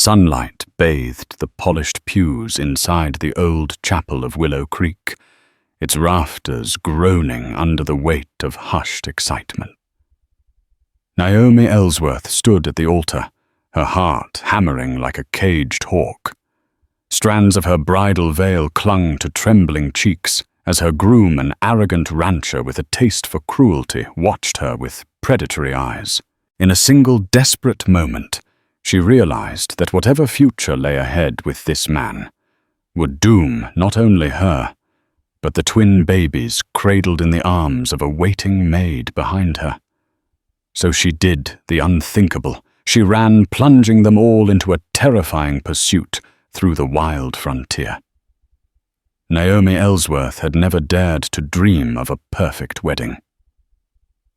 Sunlight bathed the polished pews inside the old chapel of Willow Creek, its rafters groaning under the weight of hushed excitement. Naomi Ellsworth stood at the altar, her heart hammering like a caged hawk. Strands of her bridal veil clung to trembling cheeks as her groom, an arrogant rancher with a taste for cruelty, watched her with predatory eyes. In a single desperate moment, she realized that whatever future lay ahead with this man would doom not only her, but the twin babies cradled in the arms of a waiting maid behind her. So she did the unthinkable. She ran, plunging them all into a terrifying pursuit through the wild frontier. Naomi Ellsworth had never dared to dream of a perfect wedding.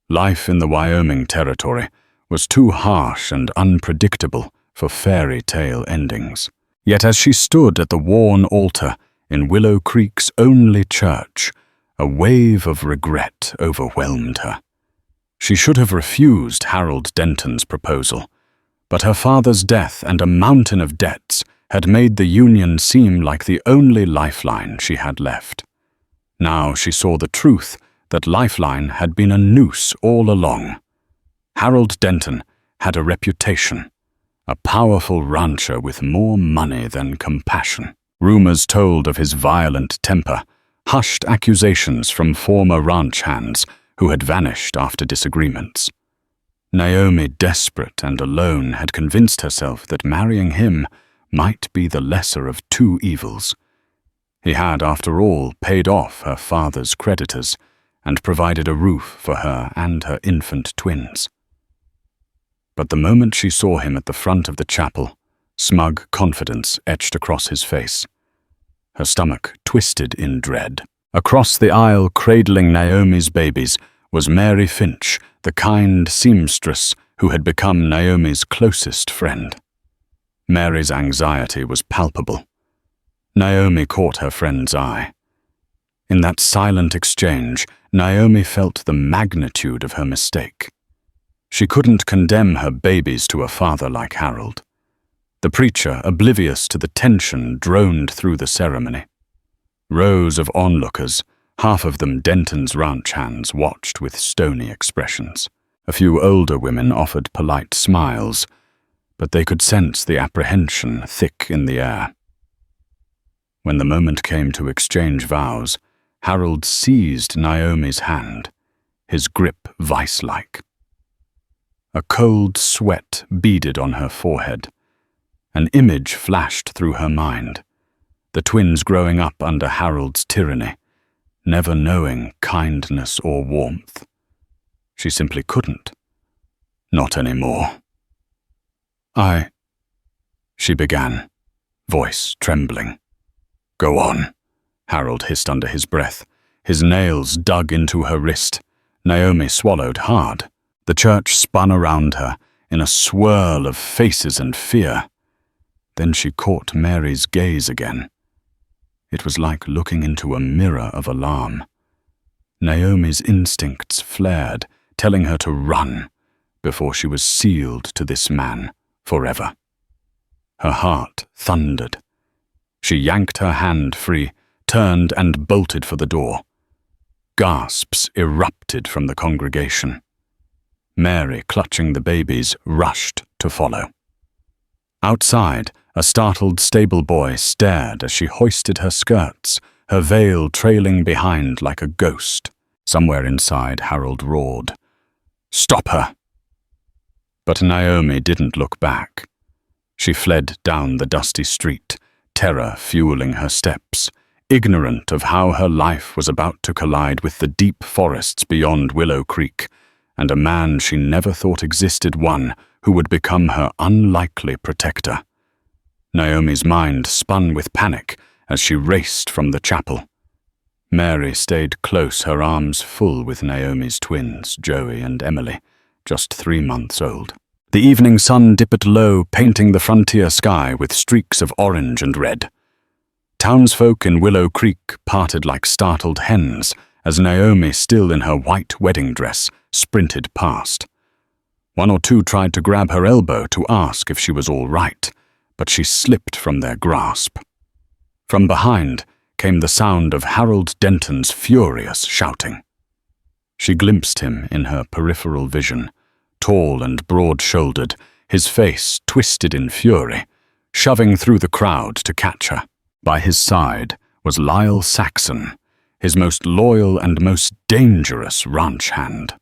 Life in the Wyoming Territory was too harsh and unpredictable for fairy tale endings. Yet as she stood at the worn altar in Willow Creek's only church, a wave of regret overwhelmed her. She should have refused Harold Denton's proposal, but her father's death and a mountain of debts had made the union seem like the only lifeline she had left. Now she saw the truth that lifeline had been a noose all along. Harold Denton had a reputation, a powerful rancher with more money than compassion. Rumors told of his violent temper, hushed accusations from former ranch hands who had vanished after disagreements. Naomi, desperate and alone, had convinced herself that marrying him might be the lesser of two evils. He had, after all, paid off her father's creditors and provided a roof for her and her infant twins. But the moment she saw him at the front of the chapel, smug confidence etched across his face. Her stomach twisted in dread. Across the aisle, cradling Naomi's babies, was Mary Finch, the kind seamstress who had become Naomi's closest friend. Mary's anxiety was palpable. Naomi caught her friend's eye. In that silent exchange, Naomi felt the magnitude of her mistake. She couldn't condemn her babies to a father like Harold. The preacher, oblivious to the tension, droned through the ceremony. Rows of onlookers, half of them Denton's ranch hands, watched with stony expressions. A few older women offered polite smiles, but they could sense the apprehension thick in the air. When the moment came to exchange vows, Harold seized Naomi's hand, his grip vice-like. A cold sweat beaded on her forehead. An image flashed through her mind, the twins growing up under Harold's tyranny, never knowing kindness or warmth. She simply couldn't. Not anymore. She began, voice trembling. "Go on," Harold hissed under his breath. His nails dug into her wrist. Naomi swallowed hard. The church spun around her in a swirl of faces and fear. Then she caught Mary's gaze again. It was like looking into a mirror of alarm. Naomi's instincts flared, telling her to run, before she was sealed to this man forever. Her heart thundered. She yanked her hand free, turned and bolted for the door. Gasps erupted from the congregation. Mary, clutching the babies, rushed to follow. Outside, a startled stable boy stared as she hoisted her skirts, her veil trailing behind like a ghost. Somewhere inside, Harold roared, "Stop her!" But Naomi didn't look back. She fled down the dusty street, terror fueling her steps, ignorant of how her life was about to collide with the deep forests beyond Willow Creek, and a man she never thought existed, one who would become her unlikely protector. Naomi's mind spun with panic as she raced from the chapel. Mary stayed close, her arms full with Naomi's twins, Joey and Emily, just 3 months old. The evening sun dipped low, painting the frontier sky with streaks of orange and red. Townsfolk in Willow Creek parted like startled hens as Naomi, still in her white wedding dress, sprinted past. One or two tried to grab her elbow to ask if she was all right, but she slipped from their grasp. From behind came the sound of Harold Denton's furious shouting. She glimpsed him in her peripheral vision, tall and broad-shouldered, his face twisted in fury, shoving through the crowd to catch her. By his side was Lyle Saxon, his most loyal and most dangerous ranch hand.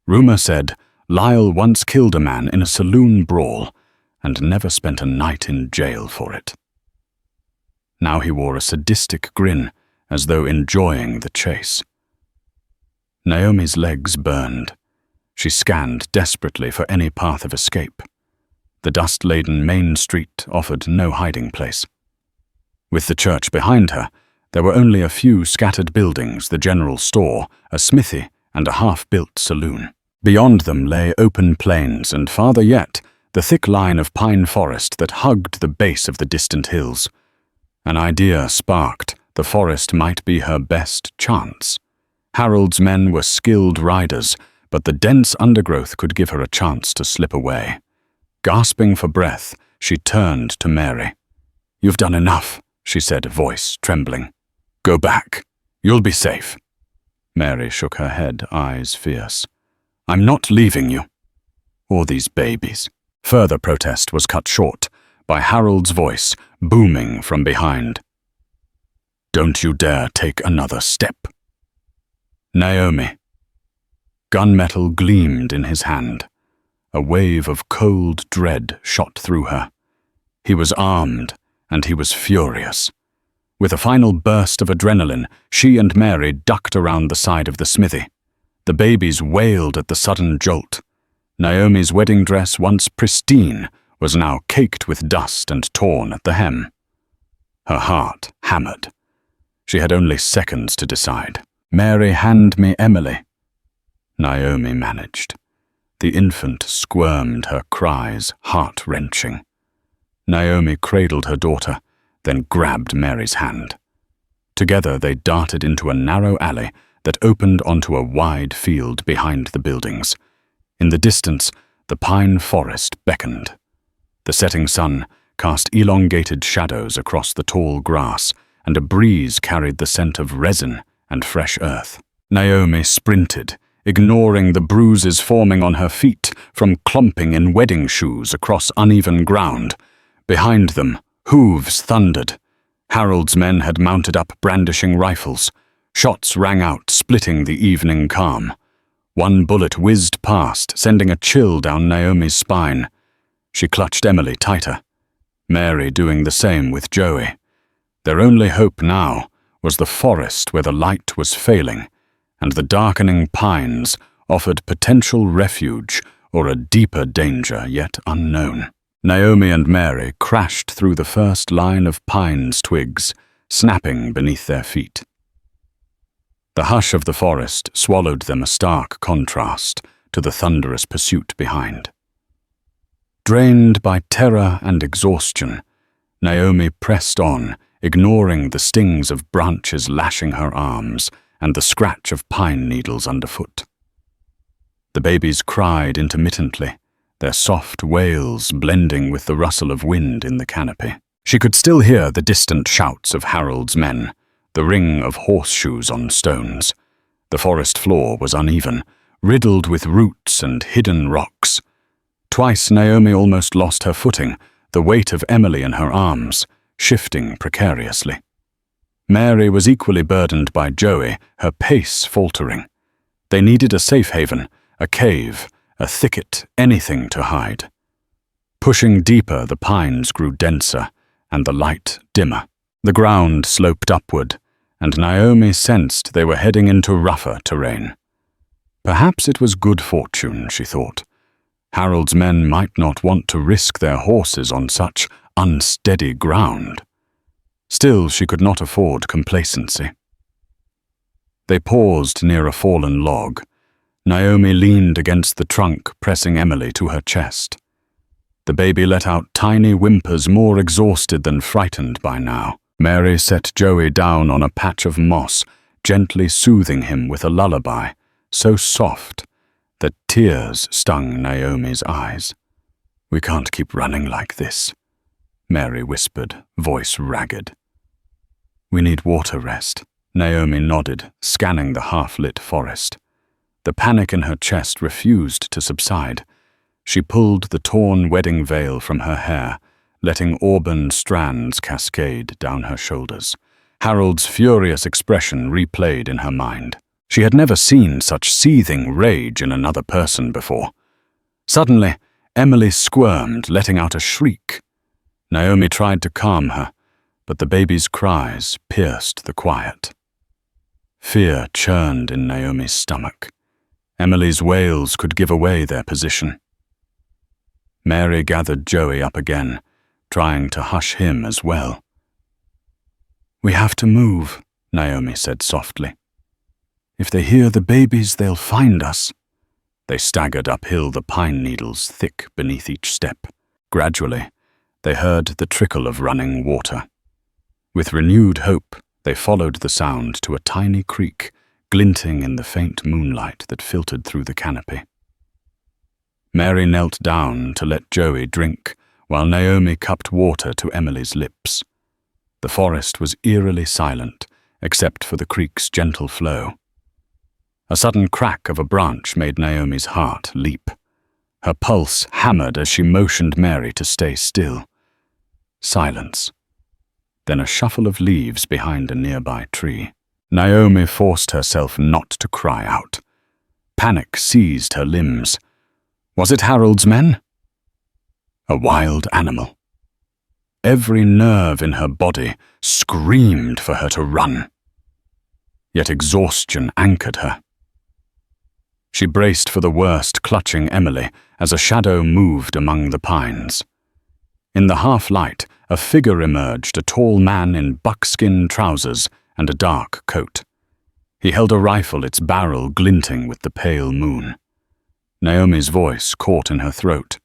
Rumor said Lyle once killed a man in a saloon brawl and never spent a night in jail for it. Now he wore a sadistic grin, as though enjoying the chase. Naomi's legs burned. She scanned desperately for any path of escape. The dust-laden main street offered no hiding place. With the church behind her, there were only a few scattered buildings, the general store, a smithy, and a half-built saloon. Beyond them lay open plains, and farther yet, the thick line of pine forest that hugged the base of the distant hills. An idea sparked. The forest might be her best chance. Harold's men were skilled riders, but the dense undergrowth could give her a chance to slip away. Gasping for breath, she turned to Mary. "You've done enough," she said, voice trembling. "Go back. You'll be safe." Mary shook her head, eyes fierce. "I'm not leaving you. Or these babies." Further protest was cut short by Harold's voice, booming from behind. "Don't you dare take another step." "Naomi." Gunmetal gleamed in his hand. A wave of cold dread shot through her. He was armed, and he was furious. With a final burst of adrenaline, she and Mary ducked around the side of the smithy. The babies wailed at the sudden jolt. Naomi's wedding dress, once pristine, was now caked with dust and torn at the hem. Her heart hammered. She had only seconds to decide. "Mary, hand me Emily." Naomi managed. The infant squirmed, her cries heart-wrenching. Naomi cradled her daughter, then grabbed Mary's hand. Together they darted into a narrow alley that opened onto a wide field behind the buildings. In the distance, the pine forest beckoned. The setting sun cast elongated shadows across the tall grass, and a breeze carried the scent of resin and fresh earth. Naomi sprinted, ignoring the bruises forming on her feet from clumping in wedding shoes across uneven ground. Behind them, hooves thundered. Harold's men had mounted up, brandishing rifles. Shots rang out, splitting the evening calm. One bullet whizzed past, sending a chill down Naomi's spine. She clutched Emily tighter, Mary doing the same with Joey. Their only hope now was the forest where the light was failing, and the darkening pines offered potential refuge or a deeper danger yet unknown. Naomi and Mary crashed through the first line of pine's twigs, snapping beneath their feet. The hush of the forest swallowed them, a stark contrast to the thunderous pursuit behind. Drained by terror and exhaustion, Naomi pressed on, ignoring the stings of branches lashing her arms and the scratch of pine needles underfoot. The babies cried intermittently, their soft wails blending with the rustle of wind in the canopy. She could still hear the distant shouts of Harold's men, the ring of horseshoes on stones. The forest floor was uneven, riddled with roots and hidden rocks. Twice Naomi almost lost her footing, the weight of Emily in her arms, shifting precariously. Mary was equally burdened by Joey, her pace faltering. They needed a safe haven, a cave, a thicket, anything to hide. Pushing deeper, the pines grew denser, and the light dimmer. The ground sloped upward, and Naomi sensed they were heading into rougher terrain. Perhaps it was good fortune, she thought. Harold's men might not want to risk their horses on such unsteady ground. Still, she could not afford complacency. They paused near a fallen log. Naomi leaned against the trunk, pressing Emily to her chest. The baby let out tiny whimpers, more exhausted than frightened by now. Mary set Joey down on a patch of moss, gently soothing him with a lullaby, so soft that tears stung Naomi's eyes. "We can't keep running like this," Mary whispered, voice ragged. We need water rest. Naomi nodded, scanning the half-lit forest. The panic in her chest refused to subside. She pulled the torn wedding veil from her hair, letting auburn strands cascade down her shoulders. Harold's furious expression replayed in her mind. She had never seen such seething rage in another person before. Suddenly, Emily squirmed, letting out a shriek. Naomi tried to calm her, but the baby's cries pierced the quiet. Fear churned in Naomi's stomach. Emily's wails could give away their position. Mary gathered Joey up again, trying to hush him as well. We have to move, Naomi said softly. If they hear the babies, they'll find us. They staggered uphill, the pine needles thick beneath each step. Gradually, they heard the trickle of running water. With renewed hope, they followed the sound to a tiny creek, glinting in the faint moonlight that filtered through the canopy. Mary knelt down to let Joey drink, while Naomi cupped water to Emily's lips. The forest was eerily silent, except for the creek's gentle flow. A sudden crack of a branch made Naomi's heart leap. Her pulse hammered as she motioned Mary to stay still. Silence. Then a shuffle of leaves behind a nearby tree. Naomi forced herself not to cry out. Panic seized her limbs. Was it Harold's men? A wild animal. Every nerve in her body screamed for her to run. Yet exhaustion anchored her. She braced for the worst, clutching Emily as a shadow moved among the pines. In the half-light, a figure emerged, a tall man in buckskin trousers and a dark coat. He held a rifle, its barrel glinting with the pale moon. Naomi's voice caught in her throat.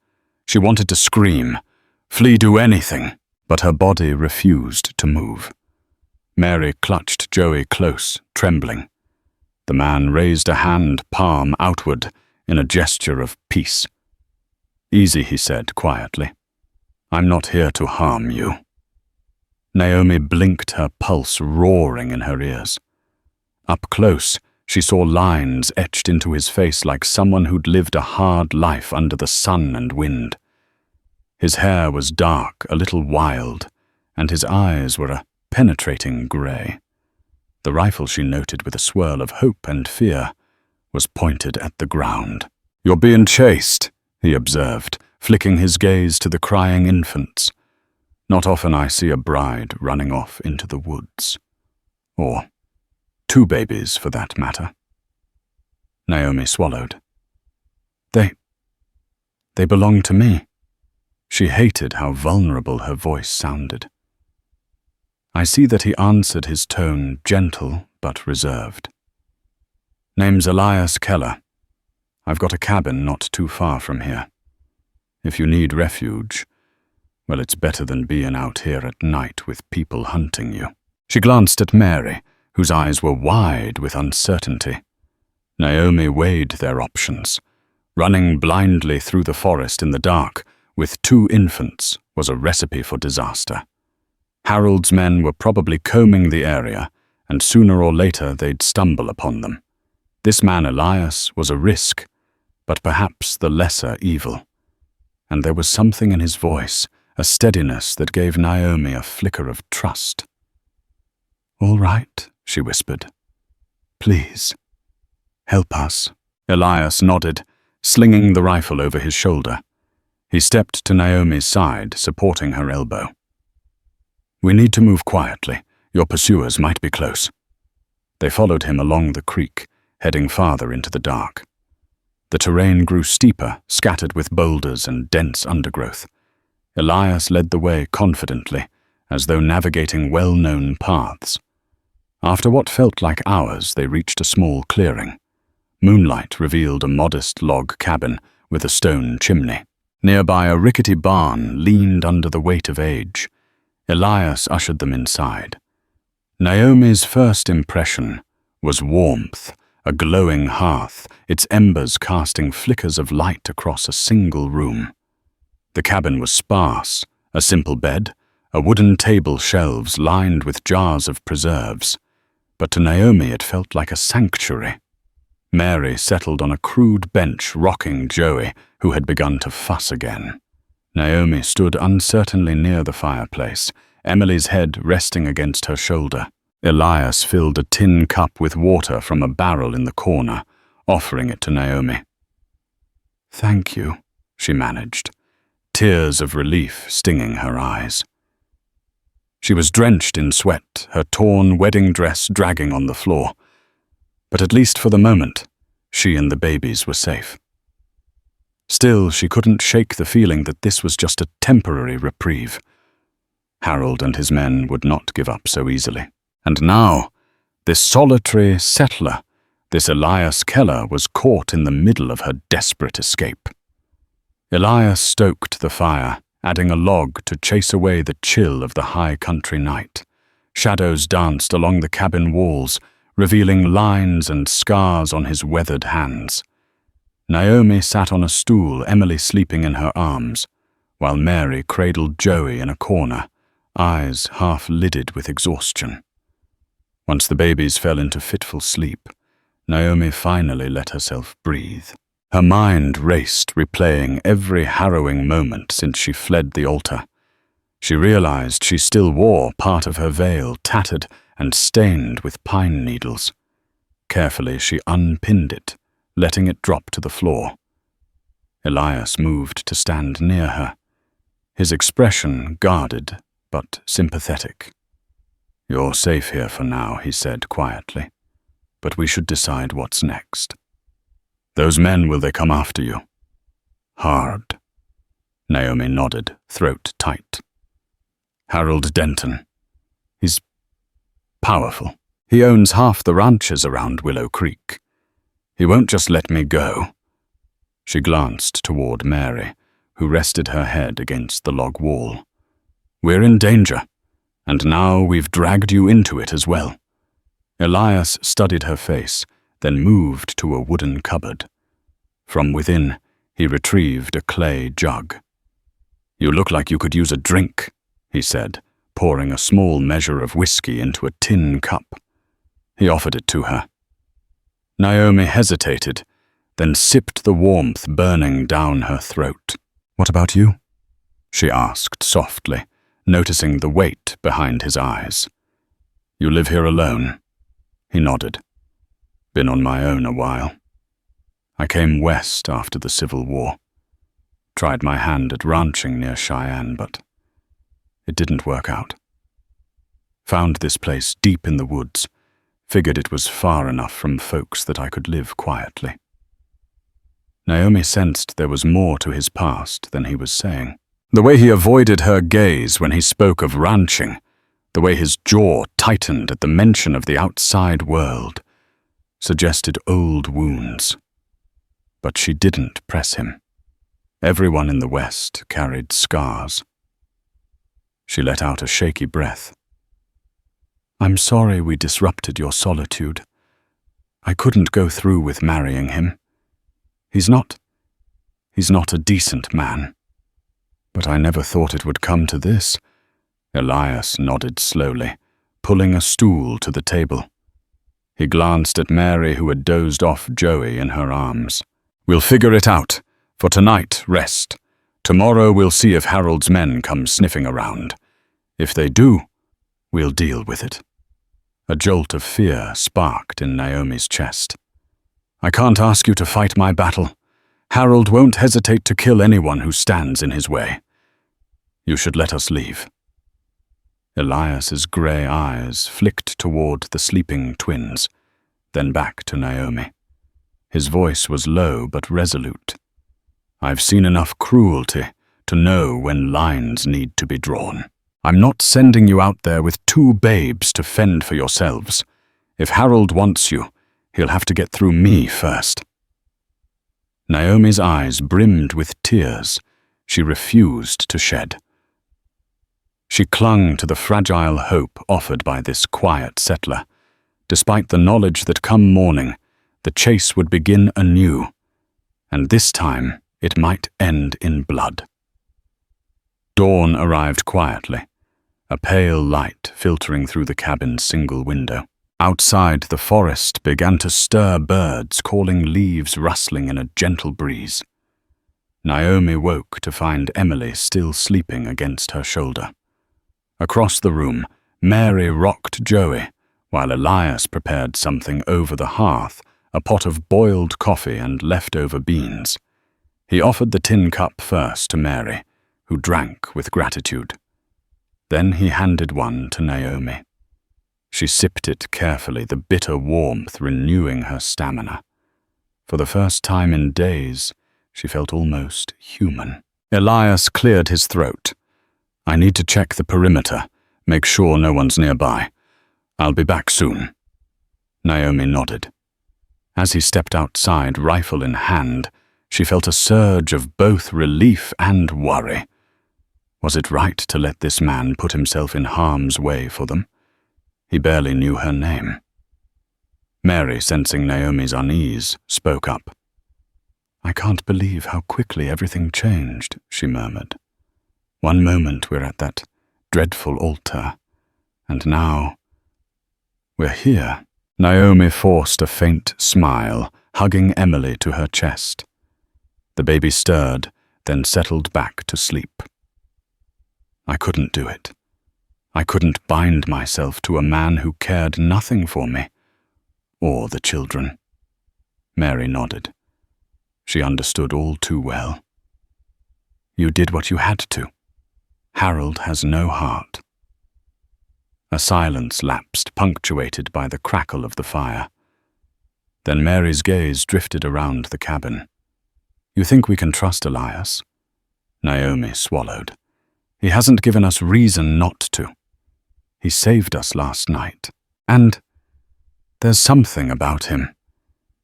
She wanted to scream, flee, do anything, but her body refused to move. Mary clutched Joey close, trembling. The man raised a hand, palm outward, in a gesture of peace. Easy, he said quietly. I'm not here to harm you. Naomi blinked, her pulse roaring in her ears. Up close, she saw lines etched into his face like someone who'd lived a hard life under the sun and wind. His hair was dark, a little wild, and his eyes were a penetrating grey. The rifle, she noted with a swirl of hope and fear, was pointed at the ground. You're being chased, he observed, flicking his gaze to the crying infants. Not often I see a bride running off into the woods. Or two babies, for that matter. Naomi swallowed. They belong to me. She hated how vulnerable her voice sounded. I see that he answered, his tone gentle but reserved. Name's Elias Keller. I've got a cabin not too far from here. If you need refuge, well, it's better than being out here at night with people hunting you. She glanced at Mary, whose eyes were wide with uncertainty. Naomi weighed their options. Running blindly through the forest in the dark with two infants was a recipe for disaster. Harold's men were probably combing the area, and sooner or later they'd stumble upon them. This man Elias was a risk, but perhaps the lesser evil. And there was something in his voice, a steadiness that gave Naomi a flicker of trust. All right, she whispered. Please, help us. Elias nodded, slinging the rifle over his shoulder. He stepped to Naomi's side, supporting her elbow. We need to move quietly. Your pursuers might be close. They followed him along the creek, heading farther into the dark. The terrain grew steeper, scattered with boulders and dense undergrowth. Elias led the way confidently, as though navigating well-known paths. After what felt like hours, they reached a small clearing. Moonlight revealed a modest log cabin with a stone chimney. Nearby, a rickety barn leaned under the weight of age. Elias ushered them inside. Naomi's first impression was warmth, a glowing hearth, its embers casting flickers of light across a single room. The cabin was sparse, A simple bed, a wooden table, shelves lined with jars of preserves. But to Naomi it felt like a sanctuary. Mary settled on a crude bench rocking Joey, who had begun to fuss again. Naomi stood uncertainly near the fireplace, Emily's head resting against her shoulder. Elias filled a tin cup with water from a barrel in the corner, offering it to Naomi. "Thank you," she managed, tears of relief stinging her eyes. She was drenched in sweat, her torn wedding dress dragging on the floor. But at least for the moment, she and the babies were safe. Still, she couldn't shake the feeling that this was just a temporary reprieve. Harold and his men would not give up so easily. And now, this solitary settler, this Elias Keller, was caught in the middle of her desperate escape. Elias stoked the fire, adding a log to chase away the chill of the high country night. Shadows danced along the cabin walls, revealing lines and scars on his weathered hands. Naomi sat on a stool, Emily sleeping in her arms, while Mary cradled Joey in a corner, eyes half-lidded with exhaustion. Once the babies fell into fitful sleep, Naomi finally let herself breathe. Her mind raced, replaying every harrowing moment since she fled the altar. She realized she still wore part of her veil, tattered and stained with pine needles. Carefully, she unpinned it, letting it drop to the floor. Elias moved to stand near her, his expression guarded but sympathetic. "You're safe here for now," he said quietly, "but we should decide what's next. Those men, will they come after you?" "Hard." Naomi nodded, throat tight. "Harold Denton. He's powerful. He owns half the ranches around Willow Creek. He won't just let me go." She glanced toward Mary, who rested her head against the log wall. "We're in danger, and now we've dragged you into it as well." Elias studied her face, then moved to a wooden cupboard. From within, he retrieved a clay jug. "You look like you could use a drink," he said, pouring a small measure of whiskey into a tin cup. He offered it to her. Naomi hesitated, then sipped the warmth burning down her throat. "What about you?" she asked softly, noticing the weight behind his eyes. "You live here alone?" He nodded. "Been on my own a while. I came west after the Civil War. Tried my hand at ranching near Cheyenne, but it didn't work out. Found this place deep in the woods, figured it was far enough from folks that I could live quietly." Naomi sensed there was more to his past than he was saying. The way he avoided her gaze when he spoke of ranching, the way his jaw tightened at the mention of the outside world, suggested old wounds. But she didn't press him. Everyone in the West carried scars. She let out a shaky breath. "I'm sorry we disrupted your solitude. I couldn't go through with marrying him. He's not a decent man. But I never thought it would come to this." Elias nodded slowly, pulling a stool to the table. He glanced at Mary, who had dozed off Joey in her arms. "We'll figure it out. For tonight, rest. Tomorrow we'll see if Harold's men come sniffing around. If they do, we'll deal with it." A jolt of fear sparked in Naomi's chest. "I can't ask you to fight my battle. Harold won't hesitate to kill anyone who stands in his way. You should let us leave." Elias's grey eyes flicked toward the sleeping twins, then back to Naomi. His voice was low but resolute. "I've seen enough cruelty to know when lines need to be drawn. I'm not sending you out there with 2 babes to fend for yourselves. If Harold wants you, he'll have to get through me first." Naomi's eyes brimmed with tears. She refused to shed. She clung to the fragile hope offered by this quiet settler, despite the knowledge that come morning, the chase would begin anew, and this time it might end in blood. Dawn arrived quietly, a pale light filtering through the cabin's single window. Outside, the forest began to stir, birds calling, leaves rustling in a gentle breeze. Naomi woke to find Emily still sleeping against her shoulder. Across the room, Mary rocked Joey, while Elias prepared something over the hearth, a pot of boiled coffee and leftover beans. He offered the tin cup first to Mary, who drank with gratitude. Then he handed one to Naomi. She sipped it carefully, the bitter warmth renewing her stamina. For the first time in days, she felt almost human. Elias cleared his throat. "I need to check the perimeter, make sure no one's nearby. I'll be back soon." Naomi nodded. As he stepped outside, rifle in hand, she felt a surge of both relief and worry. Was it right to let this man put himself in harm's way for them? He barely knew her name. Mary, sensing Naomi's unease, spoke up. "I can't believe how quickly everything changed," she murmured. "One moment we're at that dreadful altar, and now we're here." Naomi forced a faint smile, hugging Emily to her chest. The baby stirred, then settled back to sleep. "I couldn't do it. I couldn't bind myself to a man who cared nothing for me, or the children." Mary nodded. She understood all too well. "You did what you had to. Harold has no heart." A silence lapsed, punctuated by the crackle of the fire. Then Mary's gaze drifted around the cabin. "You think we can trust Elias?" Naomi swallowed. "He hasn't given us reason not to. He saved us last night. And there's something about him.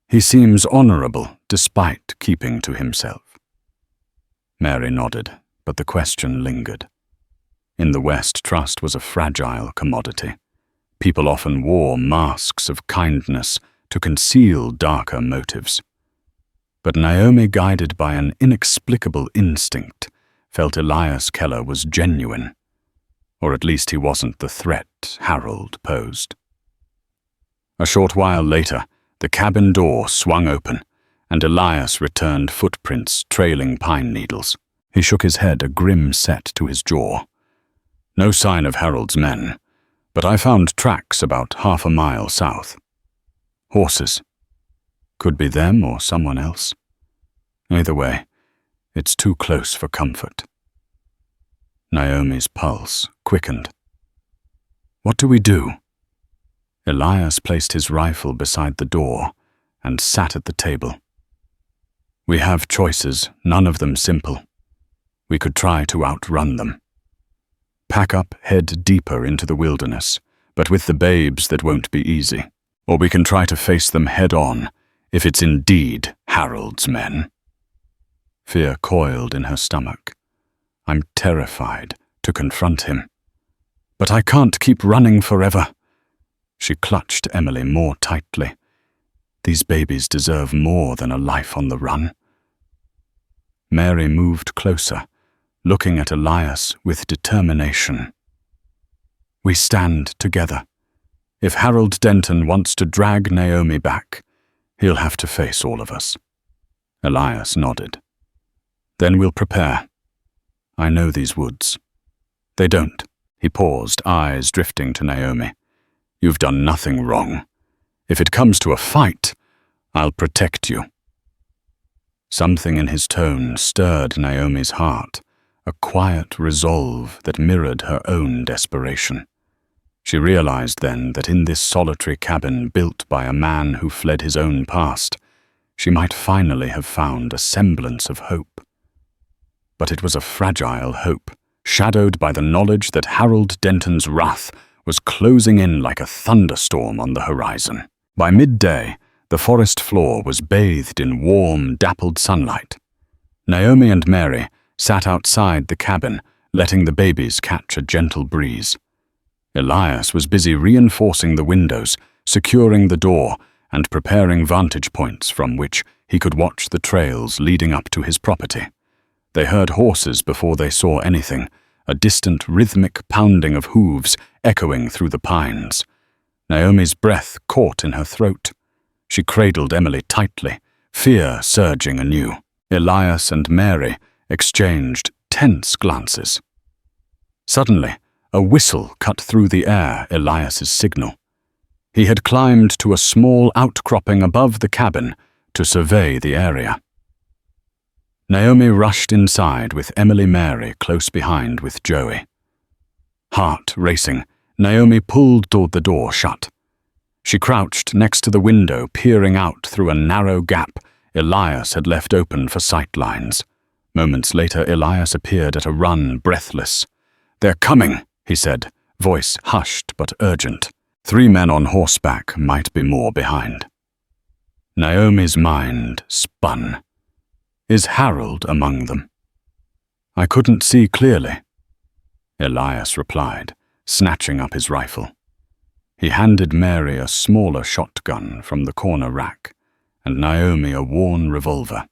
He seems honorable despite keeping to himself." Mary nodded, but the question lingered. In the West, trust was a fragile commodity. People often wore masks of kindness to conceal darker motives. But Naomi, guided by an inexplicable instinct, felt Elias Keller was genuine, or at least he wasn't the threat Harold posed. A short while later, the cabin door swung open, and Elias returned, footprints trailing pine needles. He shook his head, a grim set to his jaw. "No sign of Harold's men, but I found tracks about half a mile south. Horses. Could be them or someone else. Either way, it's too close for comfort." Naomi's pulse quickened. "What do we do?" Elias placed his rifle beside the door and sat at the table. "We have choices, none of them simple. We could try to outrun them. Pack up, head deeper into the wilderness, but with the babes that won't be easy. Or we can try to face them head on, if it's indeed Harold's men." Fear coiled in her stomach. "I'm terrified to confront him. But I can't keep running forever." She clutched Emily more tightly. These babies deserve more than a life on the run. Mary moved closer, looking at Elias with determination. "We stand together. If Harold Denton wants to drag Naomi back, he'll have to face all of us." Elias nodded. "Then we'll prepare. I know these woods." "They don't." He paused, eyes drifting to Naomi. "You've done nothing wrong. If it comes to a fight, I'll protect you." Something in his tone stirred Naomi's heart, a quiet resolve that mirrored her own desperation. She realized then that in this solitary cabin built by a man who fled his own past, she might finally have found a semblance of hope. But it was a fragile hope, shadowed by the knowledge that Harold Denton's wrath was closing in like a thunderstorm on the horizon. By midday, the forest floor was bathed in warm, dappled sunlight. Naomi and Mary sat outside the cabin, letting the babies catch a gentle breeze. Elias was busy reinforcing the windows, securing the door, and preparing vantage points from which he could watch the trails leading up to his property. They heard horses before they saw anything, a distant rhythmic pounding of hooves echoing through the pines. Naomi's breath caught in her throat. She cradled Emily tightly, fear surging anew. Elias and Mary exchanged tense glances. Suddenly, a whistle cut through the air, Elias's signal. He had climbed to a small outcropping above the cabin to survey the area. Naomi rushed inside with Emily Mary close behind with Joey. Heart racing, Naomi pulled the door shut. She crouched next to the window, peering out through a narrow gap Elias had left open for sight lines. Moments later, Elias appeared at a run, breathless. "They're coming," he said, voice hushed but urgent. 3 men on horseback might be more behind. Naomi's mind spun. Is Harold among them? "I couldn't see clearly," Elias replied, snatching up his rifle. He handed Mary a smaller shotgun from the corner rack, and Naomi a worn revolver.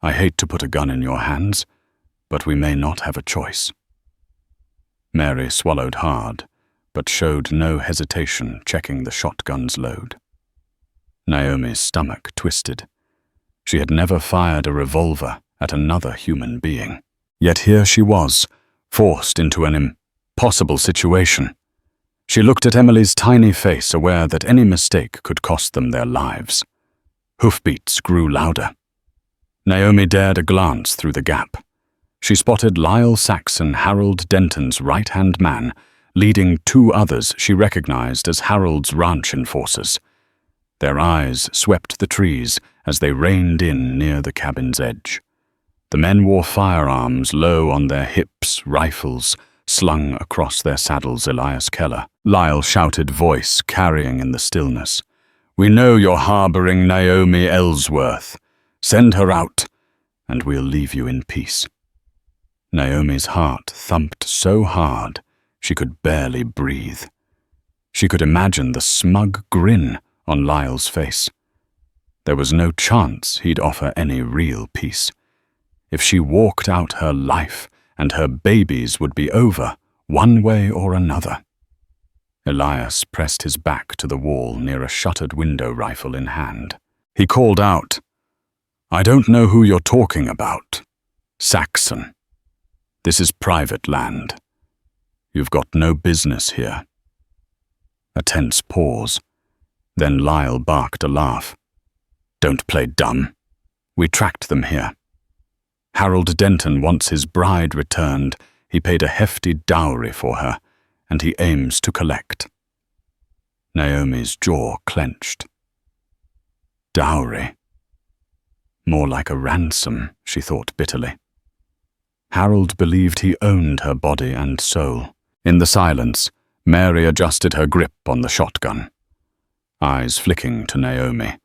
"I hate to put a gun in your hands, but we may not have a choice." Mary swallowed hard, but showed no hesitation checking the shotgun's load. Naomi's stomach twisted. She had never fired a revolver at another human being. Yet here she was, forced into an impossible situation. She looked at Emily's tiny face, aware that any mistake could cost them their lives. Hoofbeats grew louder. Naomi dared a glance through the gap. She spotted Lyle Saxon, Harold Denton's right-hand man, leading 2 others she recognized as Harold's ranch enforcers. Their eyes swept the trees as they reined in near the cabin's edge. The men wore firearms low on their hips, rifles slung across their saddles. "Elias Keller," Lyle shouted, voice carrying in the stillness. "We know you're harboring Naomi Ellsworth. Send her out, and we'll leave you in peace." Naomi's heart thumped so hard she could barely breathe. She could imagine the smug grin on Lyle's face. There was no chance he'd offer any real peace. If she walked out her life, and her babies would be over, one way or another. Elias pressed his back to the wall near a shuttered window, rifle in hand. He called out, "I don't know who you're talking about. Saxon. This is private land. You've got no business here." A tense pause. Then Lyle barked a laugh. "Don't play dumb. We tracked them here. Harold Denton wants his bride returned. He paid a hefty dowry for her, and he aims to collect." Naomi's jaw clenched. Dowry. More like a ransom, she thought bitterly. Harold believed he owned her body and soul. In the silence, Mary adjusted her grip on the shotgun, eyes flicking to Naomi,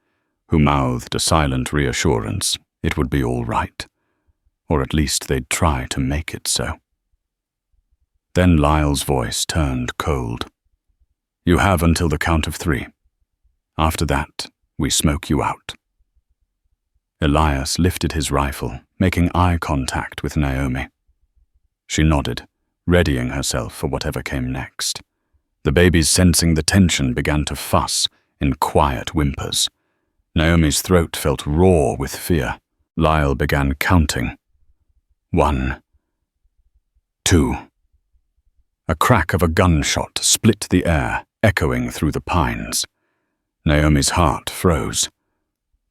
who mouthed a silent reassurance it would be all right, or at least they'd try to make it so. Then Lyle's voice turned cold. "You have until the count of 3. After that, we smoke you out." Elias lifted his rifle, making eye contact with Naomi. She nodded, readying herself for whatever came next. The babies, sensing the tension, began to fuss in quiet whimpers. Naomi's throat felt raw with fear. Lyle began counting. 1, 2. A crack of a gunshot split the air, echoing through the pines. Naomi's heart froze.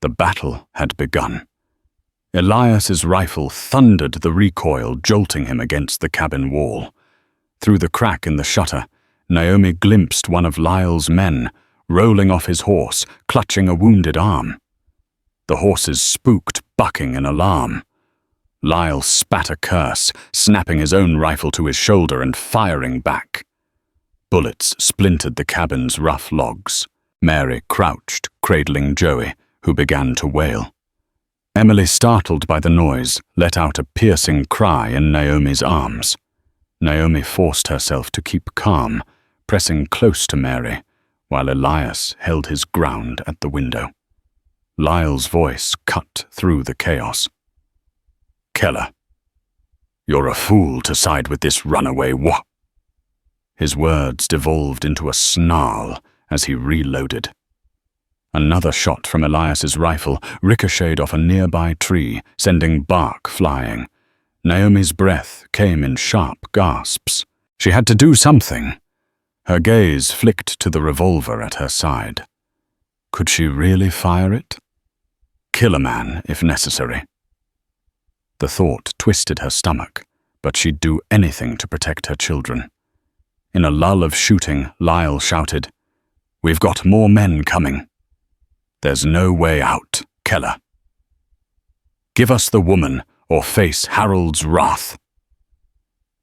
The battle had begun. Elias's rifle thundered the recoil, jolting him against the cabin wall. Through the crack in the shutter, Naomi glimpsed one of Lyle's men, rolling off his horse, clutching a wounded arm. The horses spooked, bucking in alarm. Lyle spat a curse, snapping his own rifle to his shoulder and firing back. Bullets splintered the cabin's rough logs. Mary crouched, cradling Joey, who began to wail. Emily, startled by the noise, let out a piercing cry in Naomi's arms. Naomi forced herself to keep calm, pressing close to Mary, while Elias held his ground at the window. Lyle's voice cut through the chaos. Keller. You're a fool to side with this runaway His words devolved into a snarl as he reloaded. Another shot from Elias's rifle ricocheted off a nearby tree, sending bark flying. Naomi's breath came in sharp gasps. She had to do something. Her gaze flicked to the revolver at her side. Could she really fire it? Kill a man, if necessary. The thought twisted her stomach, but she'd do anything to protect her children. In a lull of shooting, Lyle shouted, "We've got more men coming. There's no way out, Keller. Give us the woman, or face Harold's wrath."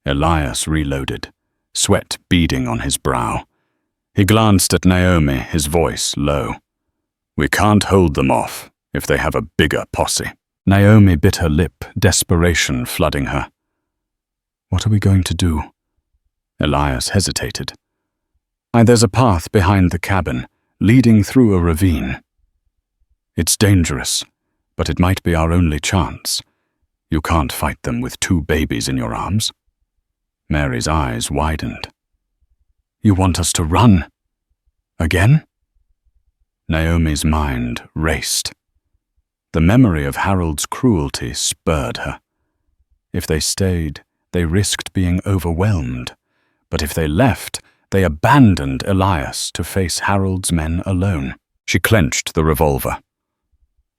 Elias reloaded, sweat beading on his brow. He glanced at Naomi, his voice low. "We can't hold them off if they have a bigger posse." Naomi bit her lip, desperation flooding her. "What are we going to do?" Elias hesitated. "There's a path behind the cabin, leading through a ravine. It's dangerous, but it might be our only chance. You can't fight them with 2 babies in your arms." Mary's eyes widened. "You want us to run? Again?" Naomi's mind raced. The memory of Harold's cruelty spurred her. If they stayed, they risked being overwhelmed. But if they left, they abandoned Elias to face Harold's men alone. She clenched the revolver.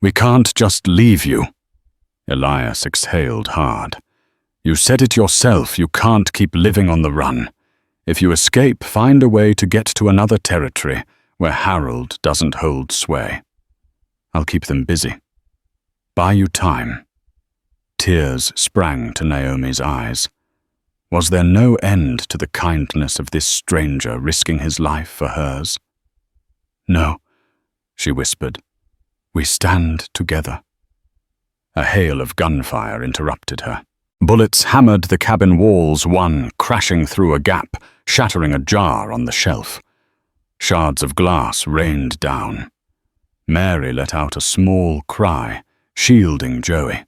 "We can't just leave you." Elias exhaled hard. "You said it yourself, you can't keep living on the run. If you escape, find a way to get to another territory where Harold doesn't hold sway. I'll keep them busy. Buy you time." Tears sprang to Naomi's eyes. Was there no end to the kindness of this stranger risking his life for hers? "No," she whispered. "We stand together." A hail of gunfire interrupted her. Bullets hammered the cabin walls, one crashing through a gap, shattering a jar on the shelf. Shards of glass rained down. Mary let out a small cry, shielding Joey.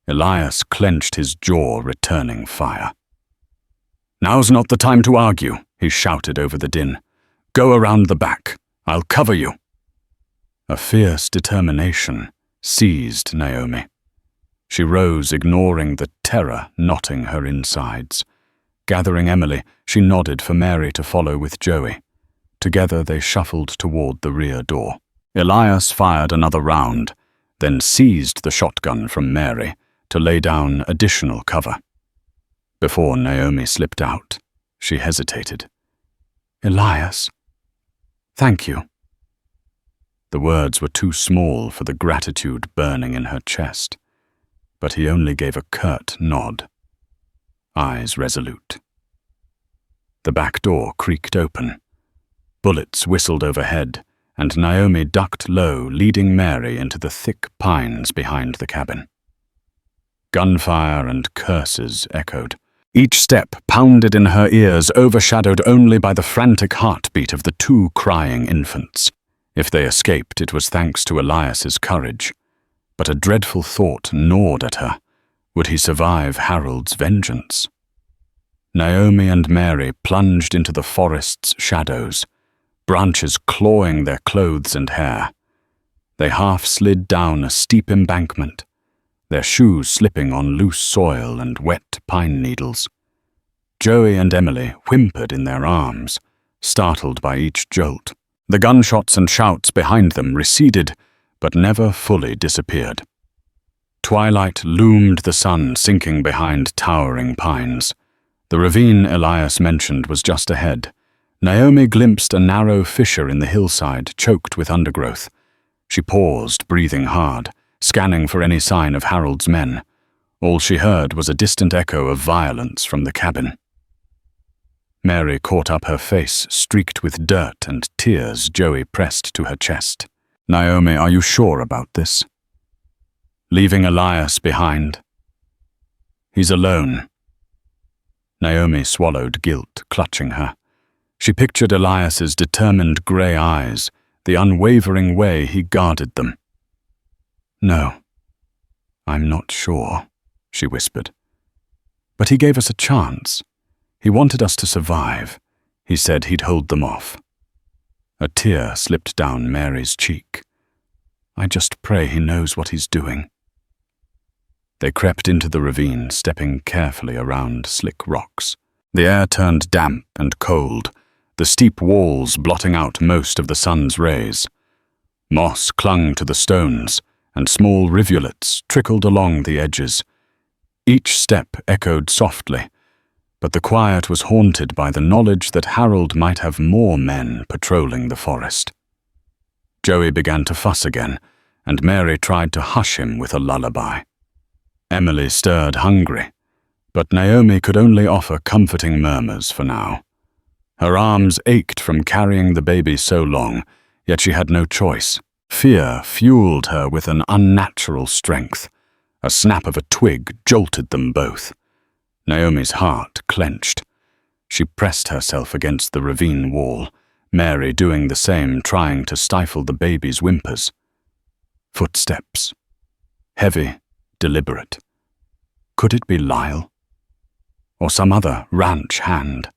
Elias clenched his jaw, returning fire. "Now's not the time to argue," he shouted over the din. "Go around the back. I'll cover you." A fierce determination seized Naomi. She rose, ignoring the terror knotting her insides. Gathering Emily, she nodded for Mary to follow with Joey. Together they shuffled toward the rear door. Elias fired another round, then seized the shotgun from Mary to lay down additional cover. Before Naomi slipped out, she hesitated. "Elias, thank you." The words were too small for the gratitude burning in her chest, but he only gave a curt nod, eyes resolute. The back door creaked open. Bullets whistled overhead, and Naomi ducked low, leading Mary into the thick pines behind the cabin. Gunfire and curses echoed. Each step pounded in her ears, overshadowed only by the frantic heartbeat of the 2 crying infants. If they escaped, it was thanks to Elias's courage. But a dreadful thought gnawed at her. Would he survive Harold's vengeance? Naomi and Mary plunged into the forest's shadows, branches clawing their clothes and hair. They half slid down a steep embankment, their shoes slipping on loose soil and wet pine needles. Joey and Emily whimpered in their arms, startled by each jolt. The gunshots and shouts behind them receded, but never fully disappeared. Twilight loomed, the sun sinking behind towering pines. The ravine Elias mentioned was just ahead. Naomi glimpsed a narrow fissure in the hillside, choked with undergrowth. She paused, breathing hard, scanning for any sign of Harold's men. All she heard was a distant echo of violence from the cabin. Mary caught up her face, streaked with dirt and tears Joey pressed to her chest. "Naomi, are you sure about this? Leaving Elias behind?" "He's alone." Naomi swallowed guilt, clutching her. She pictured Elias's determined grey eyes, the unwavering way he guarded them. "No, I'm not sure." she whispered. "But he gave us a chance. He wanted us to survive. He said he'd hold them off." A tear slipped down Mary's cheek. "I just pray he knows what he's doing." They crept into the ravine, stepping carefully around slick rocks. The air turned damp and cold, the steep walls blotting out most of the sun's rays. Moss clung to the stones, and small rivulets trickled along the edges. Each step echoed softly, but the quiet was haunted by the knowledge that Harold might have more men patrolling the forest. Joey began to fuss again, and Mary tried to hush him with a lullaby. Emily stirred hungry, but Naomi could only offer comforting murmurs for now. Her arms ached from carrying the baby so long, yet she had no choice. Fear fueled her with an unnatural strength. A snap of a twig jolted them both. Naomi's heart clenched. She pressed herself against the ravine wall, Mary doing the same, trying to stifle the baby's whimpers. Footsteps. Heavy, deliberate. Could it be Lyle? Or some other ranch hand?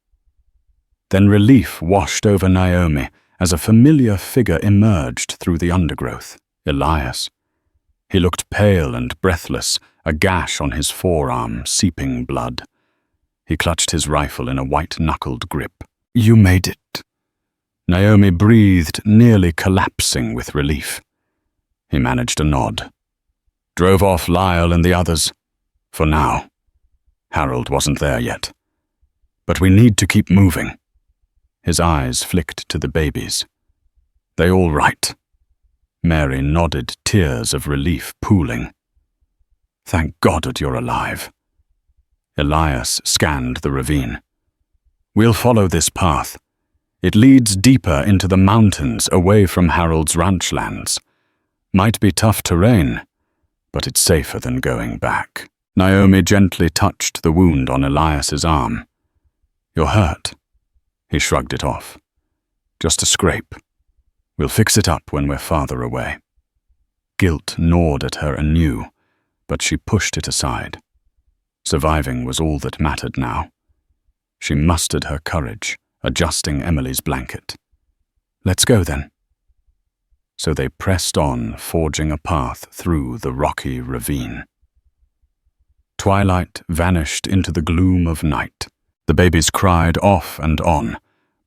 Then relief washed over Naomi as a familiar figure emerged through the undergrowth. Elias. He looked pale and breathless, a gash on his forearm, seeping blood. He clutched his rifle in a white-knuckled grip. "You made it." Naomi breathed, nearly collapsing with relief. He managed a nod. "Drove off Lyle and the others. For now. Harold wasn't there yet. But we need to keep moving." His eyes flicked to the babies. "They all right?" Mary nodded, tears of relief pooling. "Thank God that you're alive." Elias scanned the ravine. "We'll follow this path. It leads deeper into the mountains away from Harold's ranch lands. Might be tough terrain, but it's safer than going back." Naomi gently touched the wound on Elias's arm. "You're hurt." He shrugged it off. "Just a scrape. We'll fix it up when we're farther away." Guilt gnawed at her anew, but she pushed it aside. Surviving was all that mattered now. She mustered her courage, adjusting Emily's blanket. "Let's go then." So they pressed on, forging a path through the rocky ravine. Twilight vanished into the gloom of night. The babies cried off and on,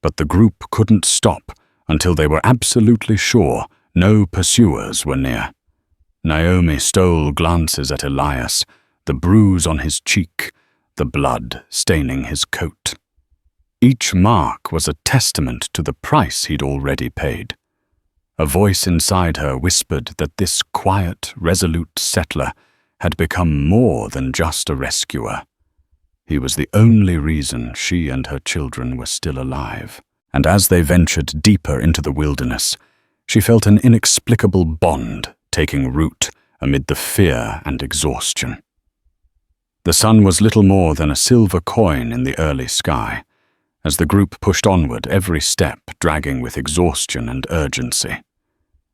but the group couldn't stop until they were absolutely sure no pursuers were near. Naomi stole glances at Elias, the bruise on his cheek, the blood staining his coat. Each mark was a testament to the price he'd already paid. A voice inside her whispered that this quiet, resolute settler had become more than just a rescuer. He was the only reason she and her children were still alive. And as they ventured deeper into the wilderness, she felt an inexplicable bond taking root amid the fear and exhaustion. The sun was little more than a silver coin in the early sky, as the group pushed onward, every step dragging with exhaustion and urgency.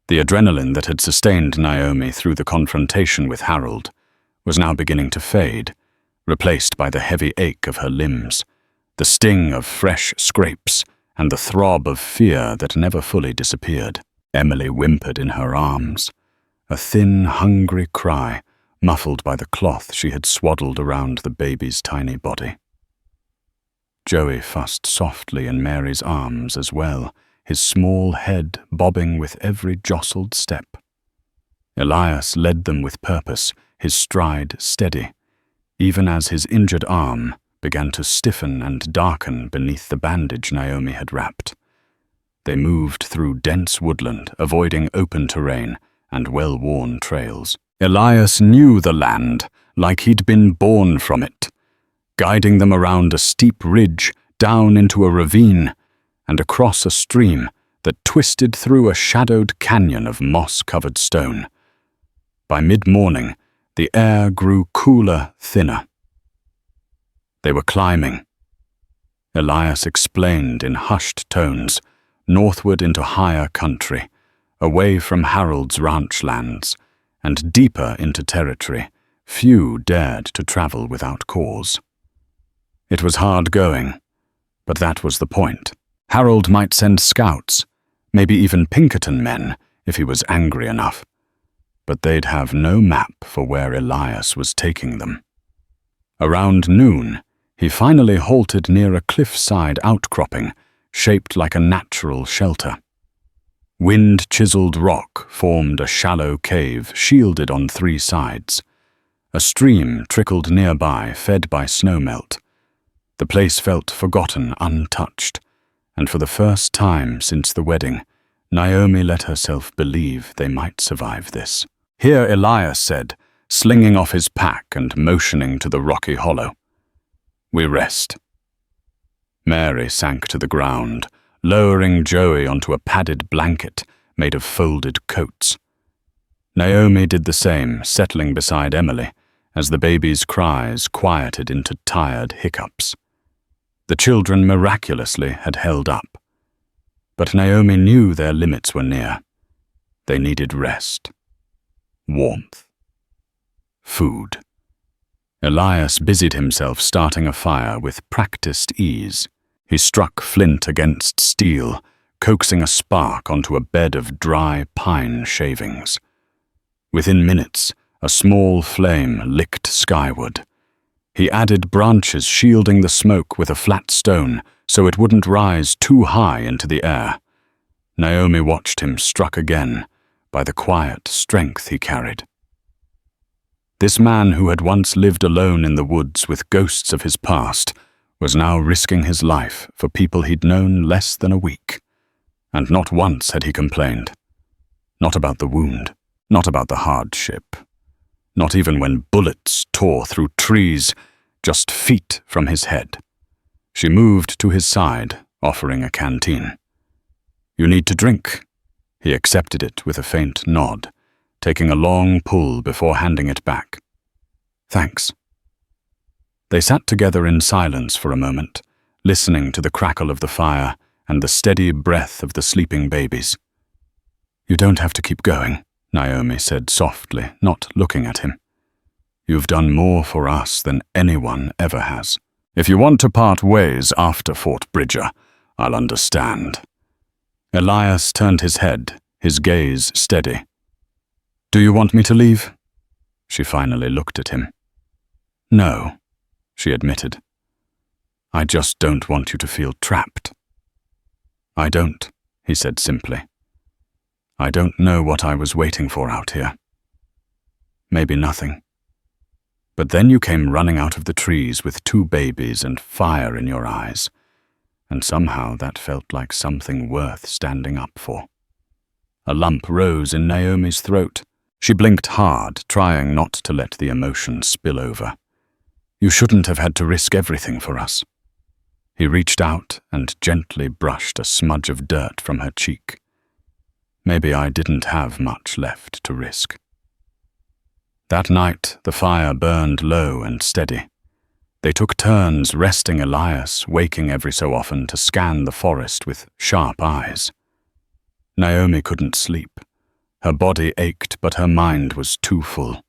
The adrenaline that had sustained Naomi through the confrontation with Harold was now beginning to fade, replaced by the heavy ache of her limbs, the sting of fresh scrapes, and the throb of fear that never fully disappeared. Emily whimpered in her arms, a thin, hungry cry, muffled by the cloth she had swaddled around the baby's tiny body. Joey fussed softly in Mary's arms as well, his small head bobbing with every jostled step. Elias led them with purpose, his stride steady, even as his injured arm began to stiffen and darken beneath the bandage Naomi had wrapped. They moved through dense woodland, avoiding open terrain and well-worn trails. Elias knew the land like he'd been born from it, guiding them around a steep ridge, down into a ravine, and across a stream that twisted through a shadowed canyon of moss-covered stone. By mid-morning, the air grew cooler, thinner. They were climbing. Elias explained in hushed tones, northward into higher country, away from Harold's ranch lands, and deeper into territory Few dared to travel without cause. It was hard going, but that was the point. Harold might send scouts, maybe even Pinkerton men, if he was angry enough. But they'd have no map for where Elias was taking them. Around noon, he finally halted near a cliffside outcropping, shaped like a natural shelter. Wind-chiseled rock formed a shallow cave shielded on 3 sides. A stream trickled nearby, fed by snowmelt. The place felt forgotten, untouched, and for the first time since the wedding, Naomi let herself believe they might survive this. Here Elias said, slinging off his pack and motioning to the rocky hollow. We rest. Mary sank to the ground, lowering Joey onto a padded blanket made of folded coats. Naomi did the same, settling beside Emily, as the baby's cries quieted into tired hiccups. The children miraculously had held up. But Naomi knew their limits were near. They needed rest. Warmth. Food. Elias busied himself starting a fire with practiced ease. He struck flint against steel, coaxing a spark onto a bed of dry pine shavings. Within minutes, a small flame licked skyward. He added branches shielding the smoke with a flat stone so it wouldn't rise too high into the air. Naomi watched him struck again by the quiet strength he carried. This man who had once lived alone in the woods with ghosts of his past was now risking his life for people he'd known less than a week. And not once had he complained. Not about the wound, not about the hardship. Not even when bullets tore through trees, just feet from his head. She moved to his side, offering a canteen. You need to drink. He accepted it with a faint nod, taking a long pull before handing it back. Thanks. They sat together in silence for a moment, listening to the crackle of the fire and the steady breath of the sleeping babies. You don't have to keep going, Naomi said softly, not looking at him. You've done more for us than anyone ever has. If you want to part ways after Fort Bridger, I'll understand. Elias turned his head, his gaze steady. Do you want me to leave? She finally looked at him. No, she admitted. I just don't want you to feel trapped. I don't, he said simply. I don't know what I was waiting for out here. Maybe nothing. But then you came running out of the trees with 2 babies and fire in your eyes, and somehow that felt like something worth standing up for. A lump rose in Naomi's throat. She blinked hard, trying not to let the emotion spill over. You shouldn't have had to risk everything for us. He reached out and gently brushed a smudge of dirt from her cheek. Maybe I didn't have much left to risk. That night, the fire burned low and steady. They took turns resting Elias, waking every so often to scan the forest with sharp eyes. Naomi couldn't sleep. Her body ached, but her mind was too full.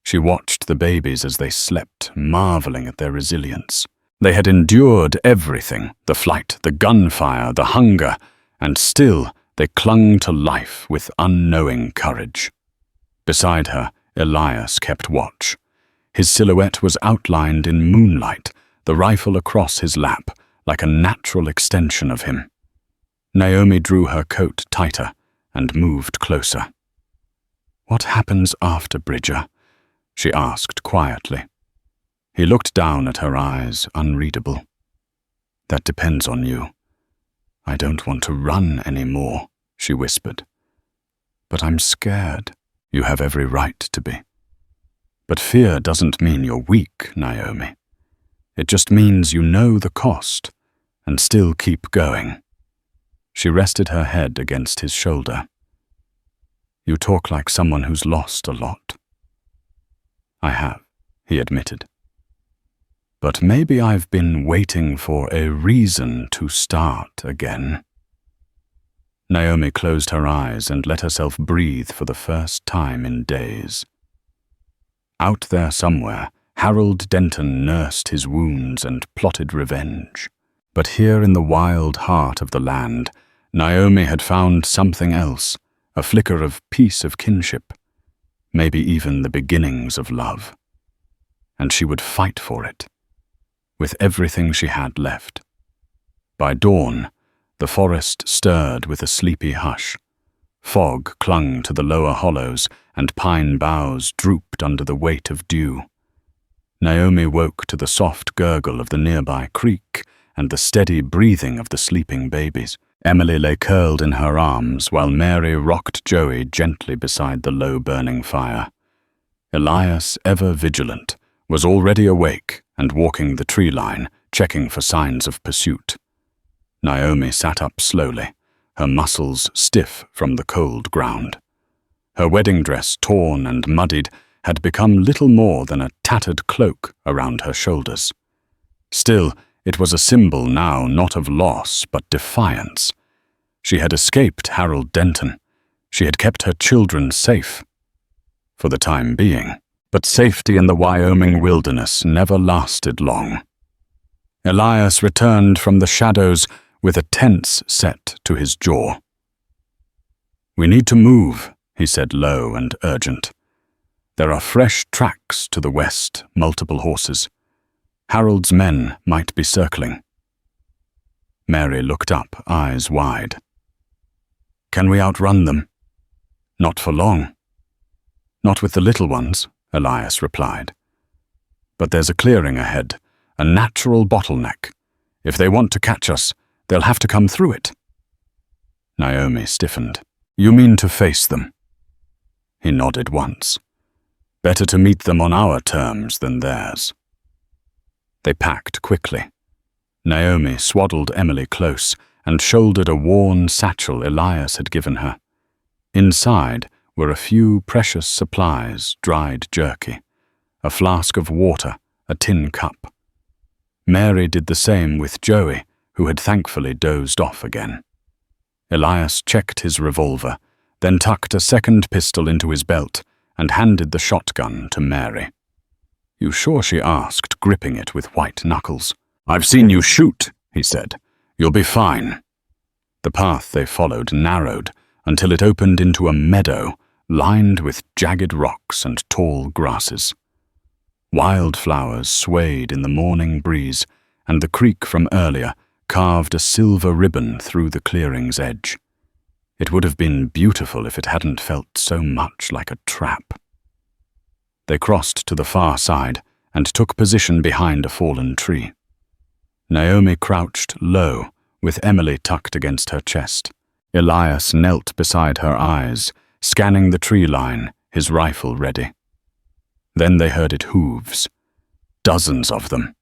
She watched the babies as they slept, marveling at their resilience. They had endured everything, the flight, the gunfire, the hunger, and still they clung to life with unknowing courage. Beside her, Elias kept watch. His silhouette was outlined in moonlight, the rifle across his lap, like a natural extension of him. Naomi drew her coat tighter and moved closer. What happens after Bridger? She asked quietly. He looked down at her eyes, unreadable. That depends on you. I don't want to run anymore, she whispered. But I'm scared. You have every right to be. But fear doesn't mean you're weak, Naomi. It just means you know the cost and still keep going. She rested her head against his shoulder. You talk like someone who's lost a lot. I have, he admitted. But maybe I've been waiting for a reason to start again. Naomi closed her eyes and let herself breathe for the first time in days. Out there somewhere, Harold Denton nursed his wounds and plotted revenge. But here in the wild heart of the land, Naomi had found something else, a flicker of peace of kinship, maybe even the beginnings of love. And she would fight for it, with everything she had left. By dawn, the forest stirred with a sleepy hush. Fog clung to the lower hollows, and pine boughs drooped under the weight of dew. Naomi woke to the soft gurgle of the nearby creek and the steady breathing of the sleeping babies. Emily lay curled in her arms while Mary rocked Joey gently beside the low-burning fire. Elias, ever vigilant, was already awake and walking the tree line, checking for signs of pursuit. Naomi sat up slowly, her muscles stiff from the cold ground. Her wedding dress, torn and muddied, had become little more than a tattered cloak around her shoulders. Still, it was a symbol now not of loss but defiance. She had escaped Harold Denton. She had kept her children safe. For the time being. But safety in the Wyoming wilderness never lasted long. Elias returned from the shadows with a tense set to his jaw. "We need to move," he said low and urgent. "There are fresh tracks to the west, multiple horses. Harold's men might be circling." Mary looked up, eyes wide. "Can we outrun them?" "Not for long." "Not with the little ones," Elias replied. "But there's a clearing ahead, a natural bottleneck. If they want to catch us, they'll have to come through it." Naomi stiffened. "You mean to face them?" He nodded once. "Better to meet them on our terms than theirs." They packed quickly. Naomi swaddled Emily close and shouldered a worn satchel Elias had given her. Inside were a few precious supplies, dried jerky, a flask of water, a tin cup. Mary did the same with Joey, who had thankfully dozed off again. Elias checked his revolver, then tucked a second pistol into his belt and handed the shotgun to Mary. "You sure?" she asked, gripping it with white knuckles. "I've seen you shoot," he said. "You'll be fine." The path they followed narrowed until it opened into a meadow lined with jagged rocks and tall grasses. Wildflowers swayed in the morning breeze, and the creek from earlier carved a silver ribbon through the clearing's edge. It would have been beautiful if it hadn't felt so much like a trap. They crossed to the far side and took position behind a fallen tree. Naomi crouched low, with Emily tucked against her chest. Elias knelt beside her eyes, scanning the tree line, his rifle ready. Then they heard it hooves. Dozens of them.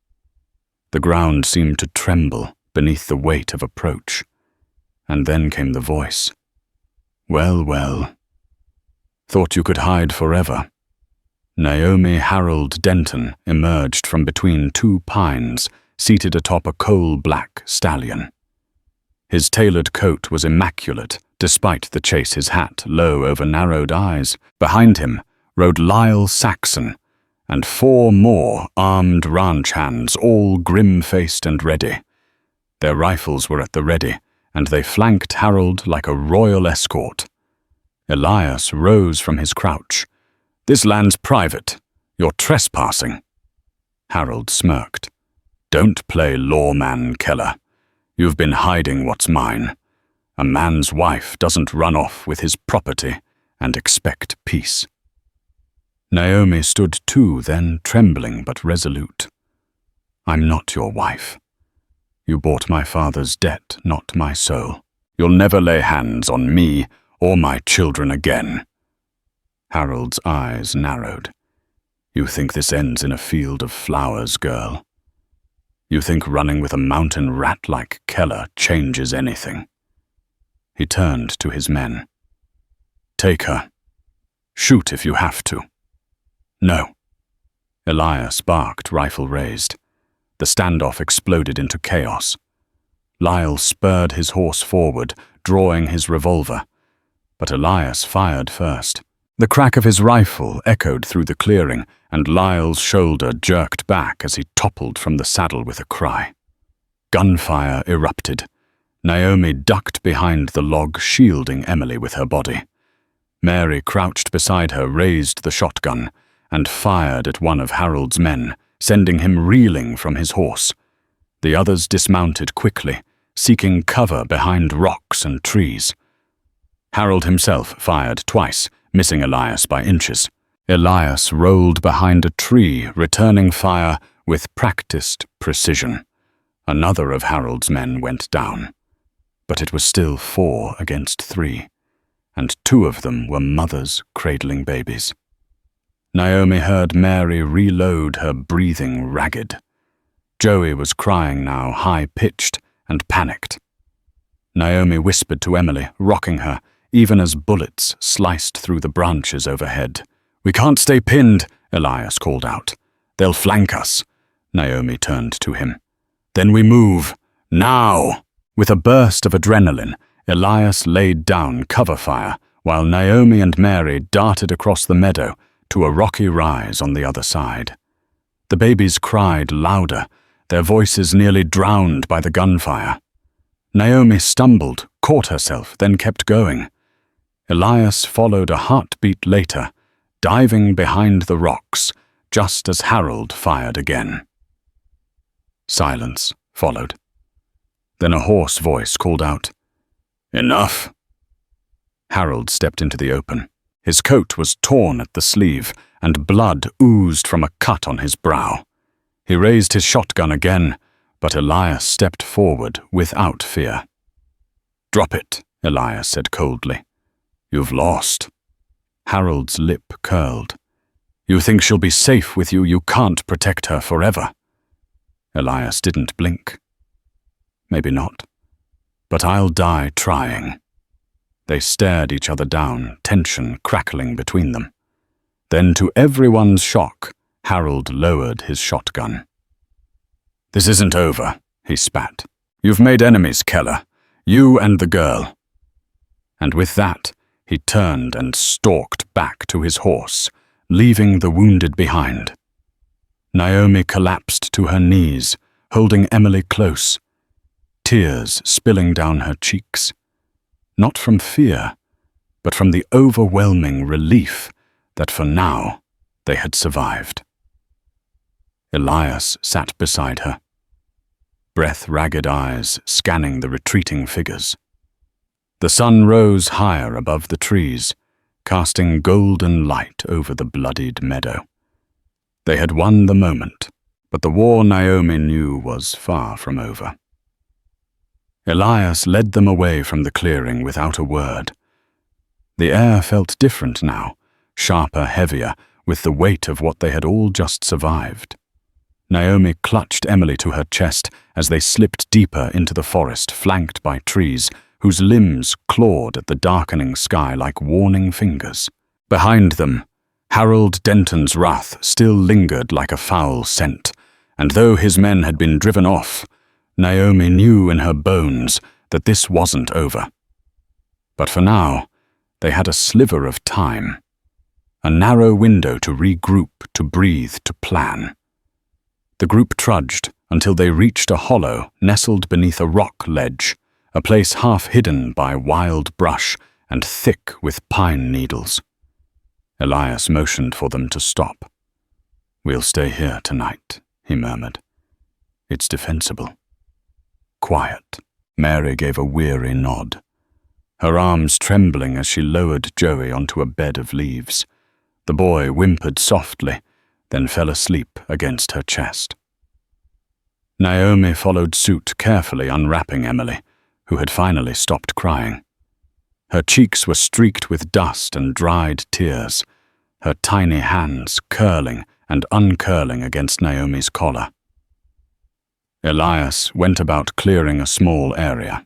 The ground seemed to tremble beneath the weight of approach. And then came the voice. "Well, well. Thought you could hide forever." Naomi Harold Denton emerged from between two pines, seated atop a coal-black stallion. His tailored coat was immaculate, despite the chase his hat low over narrowed eyes. Behind him rode Lyle Saxon, and 4 more armed ranch hands, all grim-faced and ready. Their rifles were at the ready, and they flanked Harold like a royal escort. Elias rose from his crouch. "This land's private. You're trespassing." Harold smirked. "Don't play lawman, Keller. You've been hiding what's mine. A man's wife doesn't run off with his property and expect peace." Naomi stood too, then trembling but resolute. "I'm not your wife. You bought my father's debt, not my soul. You'll never lay hands on me or my children again." Harold's eyes narrowed. "You think this ends in a field of flowers, girl? You think running with a mountain rat like Keller changes anything?" He turned to his men. "Take her. Shoot if you have to." "No." Elias barked, rifle raised. The standoff exploded into chaos. Lyle spurred his horse forward, drawing his revolver. But Elias fired first. The crack of his rifle echoed through the clearing, and Lyle's shoulder jerked back as he toppled from the saddle with a cry. Gunfire erupted. Naomi ducked behind the log, shielding Emily with her body. Mary crouched beside her, raised the shotgun, and fired at one of Harold's men, sending him reeling from his horse. The others dismounted quickly, seeking cover behind rocks and trees. Harold himself fired twice, missing Elias by inches. Elias rolled behind a tree, returning fire with practiced precision. Another of Harold's men went down. But it was still 4 against 3, and 2 of them were mothers cradling babies. Naomi heard Mary reload, her breathing ragged. Joey was crying now, high-pitched and panicked. Naomi whispered to Emily, rocking her, even as bullets sliced through the branches overhead. "We can't stay pinned," Elias called out. "They'll flank us." Naomi turned to him. "Then we move. Now!" With a burst of adrenaline, Elias laid down cover fire, while Naomi and Mary darted across the meadow to a rocky rise on the other side. The babies cried louder, their voices nearly drowned by the gunfire. Naomi stumbled, caught herself, then kept going. Elias followed a heartbeat later, diving behind the rocks, just as Harold fired again. Silence followed. Then a hoarse voice called out, "Enough!" Harold stepped into the open. His coat was torn at the sleeve, and blood oozed from a cut on his brow. He raised his shotgun again, but Elias stepped forward without fear. "Drop it," Elias said coldly. "You've lost." Harold's lip curled. "You think she'll be safe with you? You can't protect her forever." Elias didn't blink. "Maybe not. But I'll die trying." They stared each other down, tension crackling between them. Then, to everyone's shock, Harold lowered his shotgun. "This isn't over," he spat. "You've made enemies, Keller. You and the girl." And with that, he turned and stalked back to his horse, leaving the wounded behind. Naomi collapsed to her knees, holding Emily close, tears spilling down her cheeks. Not from fear, but from the overwhelming relief that for now they had survived. Elias sat beside her, breath-ragged eyes scanning the retreating figures. The sun rose higher above the trees, casting golden light over the bloodied meadow. They had won the moment, but the war Naomi knew was far from over. Elias led them away from the clearing without a word. The air felt different now, sharper, heavier, with the weight of what they had all just survived. Naomi clutched Emily to her chest as they slipped deeper into the forest, flanked by trees whose limbs clawed at the darkening sky like warning fingers. Behind them, Harold Denton's wrath still lingered like a foul scent, and though his men had been driven off, Naomi knew in her bones that this wasn't over. But for now, they had a sliver of time, a narrow window to regroup, to breathe, to plan. The group trudged until they reached a hollow nestled beneath a rock ledge, a place half hidden by wild brush and thick with pine needles. Elias motioned for them to stop. "We'll stay here tonight," he murmured. "It's defensible." "Quiet." Mary gave a weary nod, her arms trembling as she lowered Joey onto a bed of leaves. The boy whimpered softly, then fell asleep against her chest. Naomi followed suit, carefully unwrapping Emily, who had finally stopped crying. Her cheeks were streaked with dust and dried tears, her tiny hands curling and uncurling against Naomi's collar. Elias went about clearing a small area.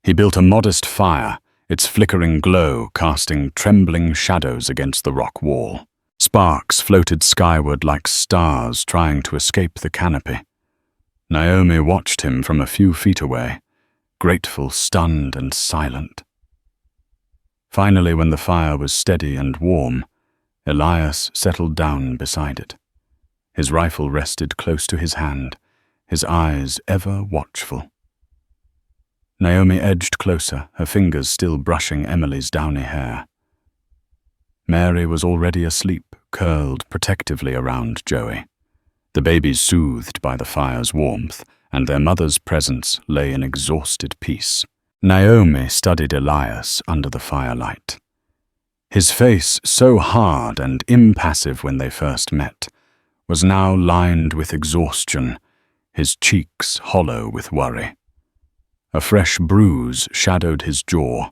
He built a modest fire, its flickering glow casting trembling shadows against the rock wall. Sparks floated skyward like stars trying to escape the canopy. Naomi watched him from a few feet away, grateful, stunned, and silent. Finally, when the fire was steady and warm, Elias settled down beside it. His rifle rested close to his hand, his eyes ever watchful. Naomi edged closer, her fingers still brushing Emily's downy hair. Mary was already asleep, curled protectively around Joey. The babies soothed by the fire's warmth, and their mother's presence lay in exhausted peace. Naomi studied Elias under the firelight. His face, so hard and impassive when they first met, was now lined with exhaustion, his cheeks hollow with worry. A fresh bruise shadowed his jaw,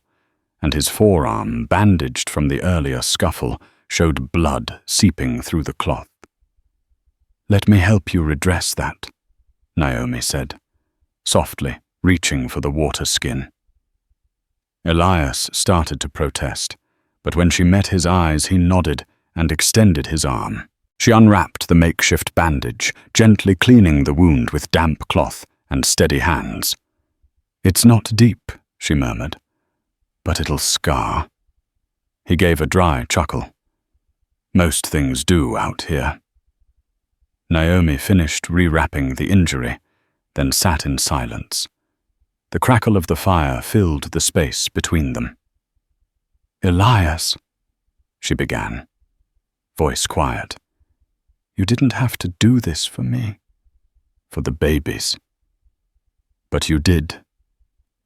and his forearm, bandaged from the earlier scuffle, showed blood seeping through the cloth. "Let me help you redress that," Naomi said, softly, reaching for the water skin. Elias started to protest, but when she met his eyes, he nodded and extended his arm. She unwrapped the makeshift bandage, gently cleaning the wound with damp cloth and steady hands. "It's not deep," she murmured, "but it'll scar." He gave a dry chuckle. "Most things do out here." Naomi finished rewrapping the injury, then sat in silence. The crackle of the fire filled the space between them. "Elias," she began, voice quiet, "you didn't have to do this for me, for the babies." "But you did."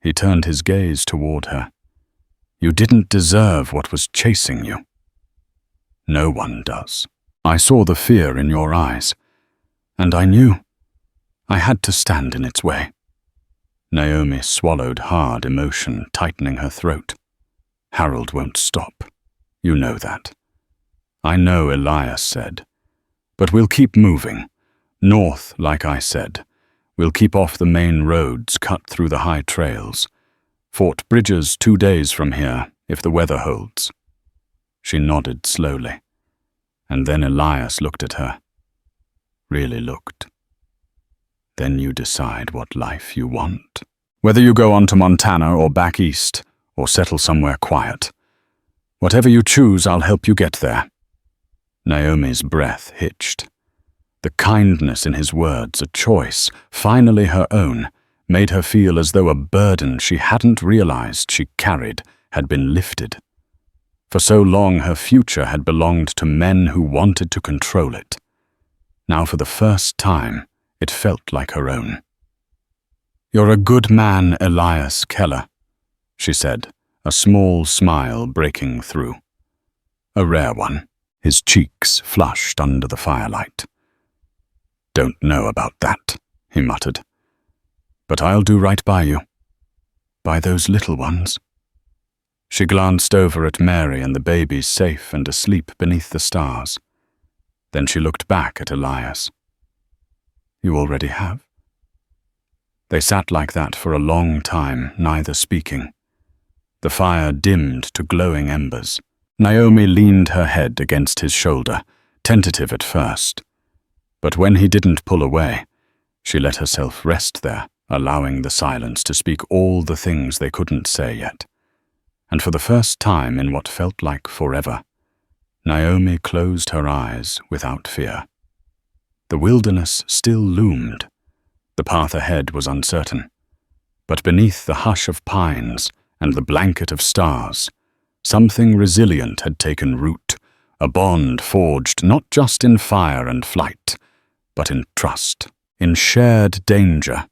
He turned his gaze toward her. "You didn't deserve what was chasing you. No one does. I saw the fear in your eyes, and I knew I had to stand in its way." Naomi swallowed hard emotion, tightening her throat. "Harold won't stop. You know that." "I know," Elias said. "But we'll keep moving. North, like I said. We'll keep off the main roads cut through the high trails. Fort Bridger's 2 days from here, if the weather holds." She nodded slowly, and then Elias looked at her. Really looked. "Then you decide what life you want. Whether you go on to Montana or back east, or settle somewhere quiet. Whatever you choose, I'll help you get there." Naomi's breath hitched. The kindness in his words, a choice, finally her own, made her feel as though a burden she hadn't realized she carried had been lifted. For so long her future had belonged to men who wanted to control it. Now for the first time, it felt like her own. "You're a good man, Elias Keller," she said, a small smile breaking through. A rare one, his cheeks flushed under the firelight. "Don't know about that," he muttered. "But I'll do right by you. By those little ones." She glanced over at Mary and the babies safe and asleep beneath the stars. Then she looked back at Elias. "You already have?" They sat like that for a long time, neither speaking. The fire dimmed to glowing embers. Naomi leaned her head against his shoulder, tentative at first. But when he didn't pull away, she let herself rest there, allowing the silence to speak all the things they couldn't say yet. And for the first time in what felt like forever, Naomi closed her eyes without fear. The wilderness still loomed. The path ahead was uncertain. But beneath the hush of pines and the blanket of stars, something resilient had taken root, a bond forged not just in fire and flight, but in trust, in shared danger,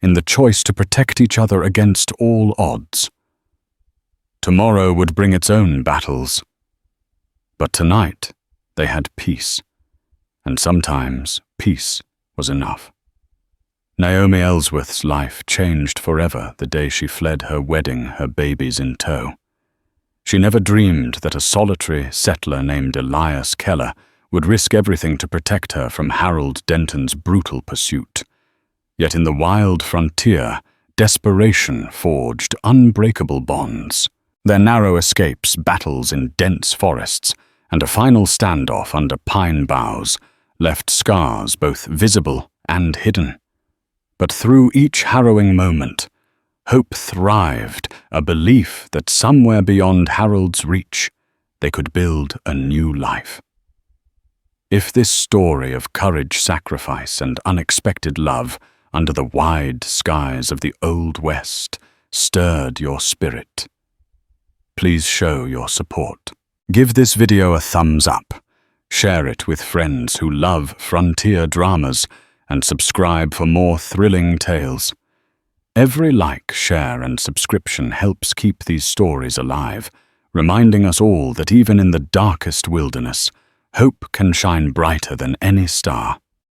in the choice to protect each other against all odds. Tomorrow would bring its own battles. But tonight, they had peace, and sometimes peace was enough. Naomi Ellsworth's life changed forever the day she fled her wedding, her babies in tow. She never dreamed that a solitary settler named Elias Keller would risk everything to protect her from Harold Denton's brutal pursuit. Yet in the wild frontier, desperation forged unbreakable bonds. Their narrow escapes, battles in dense forests, and a final standoff under pine boughs left scars both visible and hidden. But through each harrowing moment, Hope thrived, a belief that somewhere beyond Harold's reach, they could build a new life. If this story of courage, sacrifice, and unexpected love under the wide skies of the Old West stirred your spirit, please show your support. Give this video a thumbs up, share it with friends who love frontier dramas, and subscribe for more thrilling tales. Every like, share, and subscription helps keep these stories alive, reminding us all that even in the darkest wilderness, hope can shine brighter than any star.